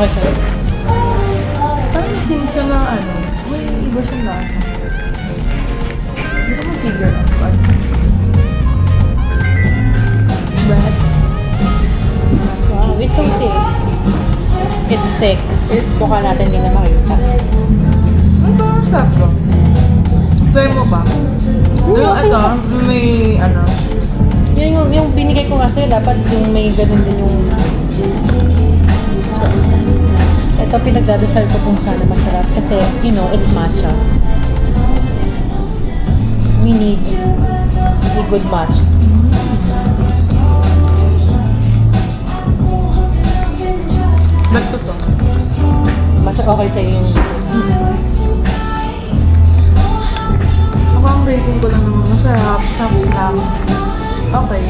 Okay siya. Parang hint siya ng ano, may iba siyang lasa. Hindi ko ma-figure out pa. But, Wow, it's so thick. It's thick. Mukha natin hindi na makita. ano ba ang sarap ko? Try mo ba? Yung ito, may ano, Yung binigay ko nga sa'yo, dapat yung may ganun din yung... Ito pinagdadasal ko kung sana masarap kasi, you know, it's matcha. We need a good matcha. ba't ko to? Mas okay sa'yo yung... Ako ang rating ko lang naman masarap, snaps lang. Okay.